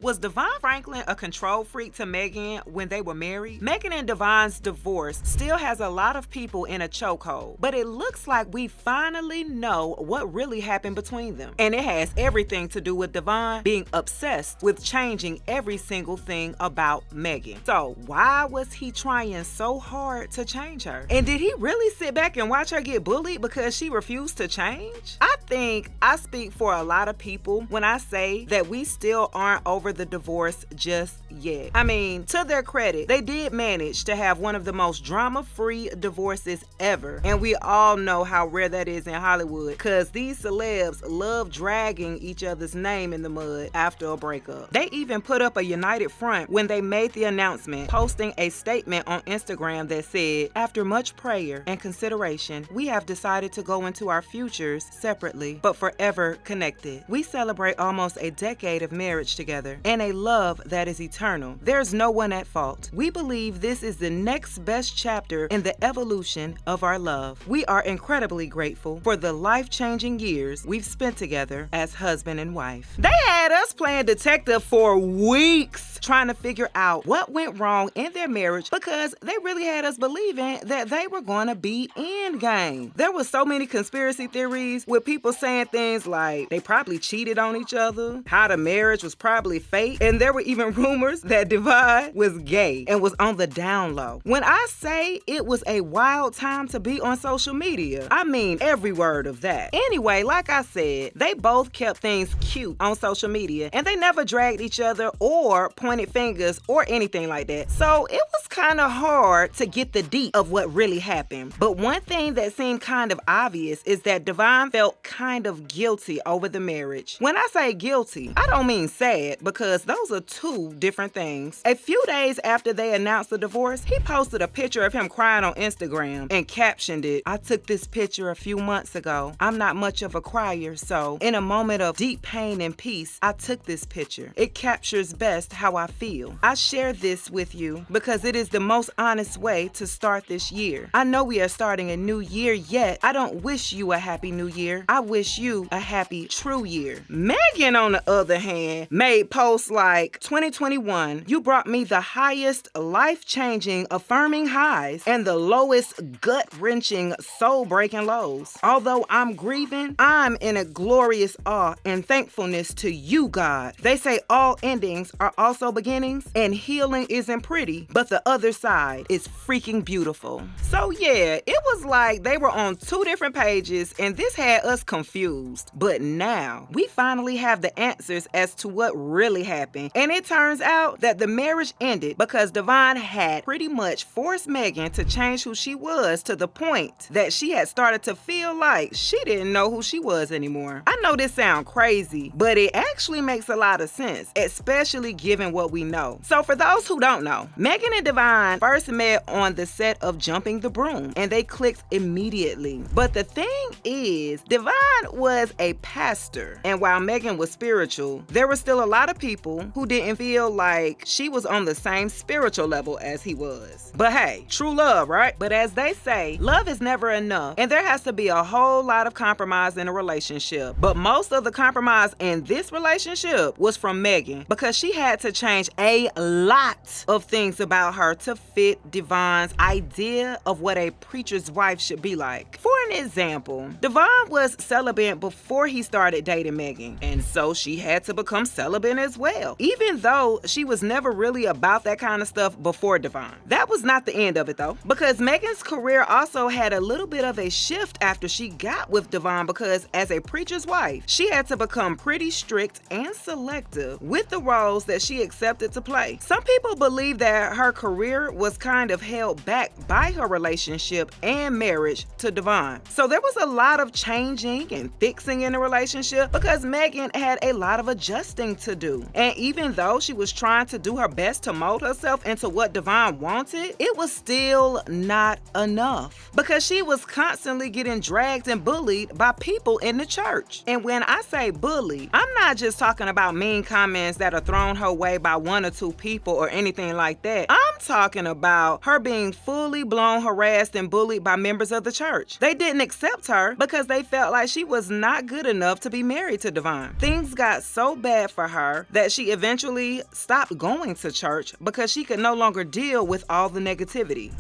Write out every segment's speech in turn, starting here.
Was Devon Franklin a control freak to Meagan when they were married? Meagan and Devon's divorce still has a lot of people in a chokehold, but it looks like we finally know what really happened between them. And it has everything to do with Devon being obsessed with changing every single thing about Meagan. So why was he trying so hard to change her? And did he really sit back and watch her get bullied because she refused to change? I think I speak for a lot of people when I say that we still aren't over the divorce just yet. I mean, to their credit, they did manage to have one of the most drama-free divorces ever. And we all know how rare that is in Hollywood because these celebs love dragging each other's name in the mud after a breakup. They even put up a united front when they made the announcement, posting a statement on Instagram that said, "After much prayer and consideration, we have decided to go into our futures separately, but forever connected. We celebrate almost a decade of marriage together and a love that is eternal. There's no one at fault. We believe this is the next best chapter in the evolution of our love. We are incredibly grateful for the life-changing years we've spent together as husband and wife." They had us playing detective for weeks trying to figure out what went wrong in their marriage because they really had us believing that they were going to be endgame. There were so many conspiracy theories with people saying things like they probably cheated on each other, how the marriage was probably fake, and there were even rumors that Devon was gay and was on the down low. When I say it was a wild time to be on social media, I mean every word of that. Anyway, like I said, they both kept things cute on social media and they never dragged each other or pointed fingers or anything like that. So it was kind of hard to get the deep of what really happened. But one thing that seemed kind of obvious is that Devon felt kind of guilty over the marriage. When I say guilty, I don't mean sad because those are two different things. A few days after they announced the divorce, he posted a picture of him crying on Instagram and captioned it, "I took this picture a few months ago. I'm not much of a crier, so in a moment of deep pain and peace, I took this picture. It captures best how I feel. I share this with you because it is the most honest way to start this year. I know we are starting a new year, yet I don't wish you a happy new year. I wish you a happy true year." Meagan, on the other hand, made posts like, "2021, you brought me the highest life-changing, affirming highs and the lowest gut-wrenching, soul-breaking lows. Although I'm grieving, I'm in a glorious awe and thankfulness to you, God. They say all endings are also beginnings and healing isn't pretty, but the other side is freaking beautiful." So yeah, it was like they were on two different pages and this had us confused. But now we finally have the answers as to what really happened. And it turns out that the marriage ended because Devon had pretty much forced Meagan to change who she was to the point that she had started to feel like she didn't know who she was anymore. I know this sounds crazy, but it actually makes a lot of sense, especially given what we know. So for those who don't know, Meagan and Devon first met on the set of Jumping the Broom and they clicked immediately. But the thing is, Devon was a pastor, and while Meagan was spiritual, there were still a lot of people who didn't feel like she was on the same spiritual level as he was. But hey, true love, right? But as they say, love is never enough, and there has to be a whole lot of compromise in a relationship. But most of the compromise in this relationship was from Meagan because she had to change a lot of things about her to fit Devon's idea of what a preacher's wife should be like. For an example, Devon was celibate before he started dating Meagan, and so she had to become celibate as well, even though she was never really about that kind of stuff before Devon. That was not the end of it though, because Meagan's career also had a little bit of a shift after she got with Devon because as a preacher's wife, she had to become pretty strict and selective with the roles that she accepted to play. Some people believe that her career was kind of held back by her relationship and marriage to Devon. So there was a lot of changing and fixing in the relationship because Meagan had a lot of adjusting to do. And even though she was trying to do her best to mold herself into what Devon wanted, it was still not enough because she was constantly getting dragged and bullied by people in the church. And when I say bully, I'm not just talking about mean comments that are thrown her way by one or two people or anything like that. I'm I'm talking about her being fully blown harassed and bullied by members of the church. They didn't accept her because they felt like she was not good enough to be married to Devon. Things got so bad for her that she eventually stopped going to church because she could no longer deal with all the negativity.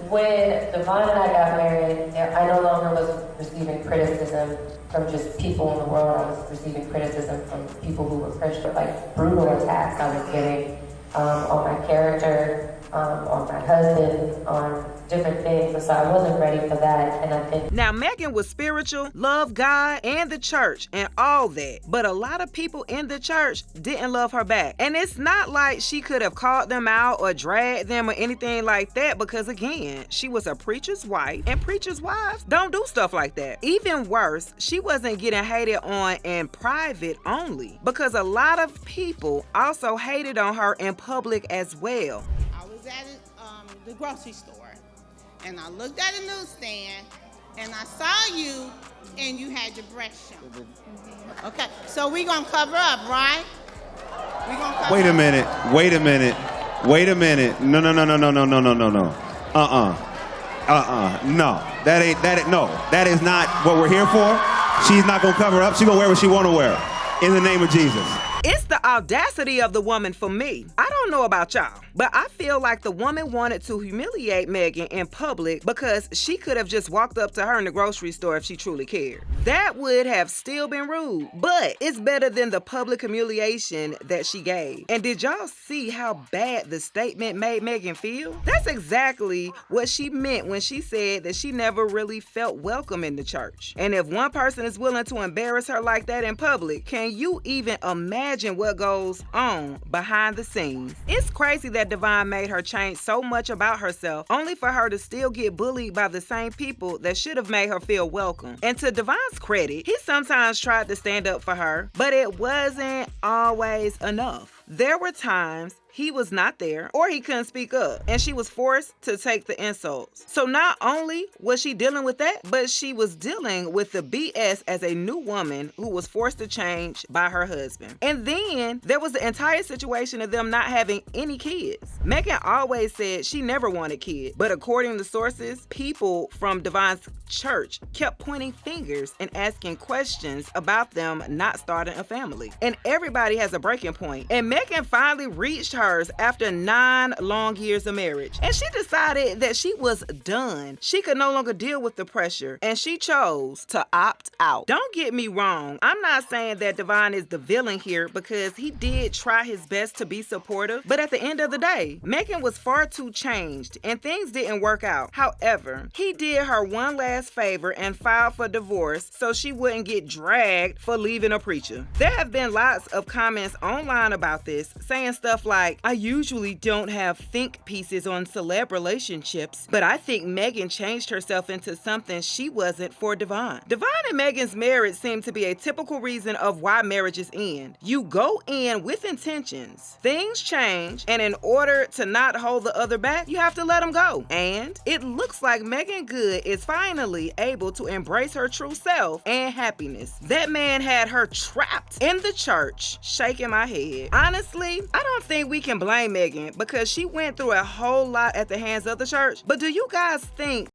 When Devon and I got married, I no longer was receiving criticism from just people in the world. I was receiving criticism from people who were Christian, like brutal attacks I was getting on my character, on my husband, on different things. And so I wasn't ready for that. And I think now Meagan was spiritual, loved God and the church and all that, but a lot of people in the church didn't love her back. And it's not like she could have called them out or dragged them or anything like that, because again, she was a preacher's wife, and preacher's wives don't do stuff like that. Even worse, she wasn't getting hated on in private only, because a lot of people also hated on her in public as well. I was at the grocery store, and I looked at a newsstand, and I saw you, and you had your breast shown. Okay, so we're going to cover up, right? We're going to cover Wait a up. minute. No. No. That is not what we're here for. She's not going to cover up. She's going to wear what she want to wear. In the name of Jesus. It's the audacity of the woman for me. I don't know about y'all, but I feel like the woman wanted to humiliate Meagan in public because she could have just walked up to her in the grocery store if she truly cared. That would have still been rude, but it's better than the public humiliation that she gave. And did y'all see how bad the statement made Meagan feel? That's exactly what she meant when she said that she never really felt welcome in the church. And if one person is willing to embarrass her like that in public, can you even imagine what goes on behind the scenes? It's crazy that Devon made her change so much about herself, only for her to still get bullied by the same people that should have made her feel welcome. And to Devon's credit, he sometimes tried to stand up for her, but it wasn't always enough. There were times he was not there or he couldn't speak up, and she was forced to take the insults. So not only was she dealing with that, but she was dealing with the BS as a new woman who was forced to change by her husband. And then there was the entire situation of them not having any kids. Meagan always said she never wanted kids, but according to sources, people from Devon's church kept pointing fingers and asking questions about them not starting a family. And everybody has a breaking point. And Meagan finally reached hers after 9 long years of marriage. And she decided that she was done. She could no longer deal with the pressure, and she chose to opt out. Don't get me wrong. I'm not saying that Devon is the villain here, because he did try his best to be supportive. But at the end of the day, Meagan was far too changed and things didn't work out. However, he did her one last favor and filed for divorce so she wouldn't get dragged for leaving a preacher. There have been lots of comments online about this, saying stuff like, I usually don't have think pieces on celeb relationships, but I think Meagan changed herself into something she wasn't for Devon. Devon and Meagan's marriage seemed to be a typical reason of why marriages end. You go in with intentions, things change, and in order to not hold the other back, you have to let them go. And it looks like Meagan Good is finally able to embrace her true self and happiness. That man had her trapped in the church, shaking my head. Honestly, I don't think we can blame Meagan because she went through a whole lot at the hands of the church. But do you guys think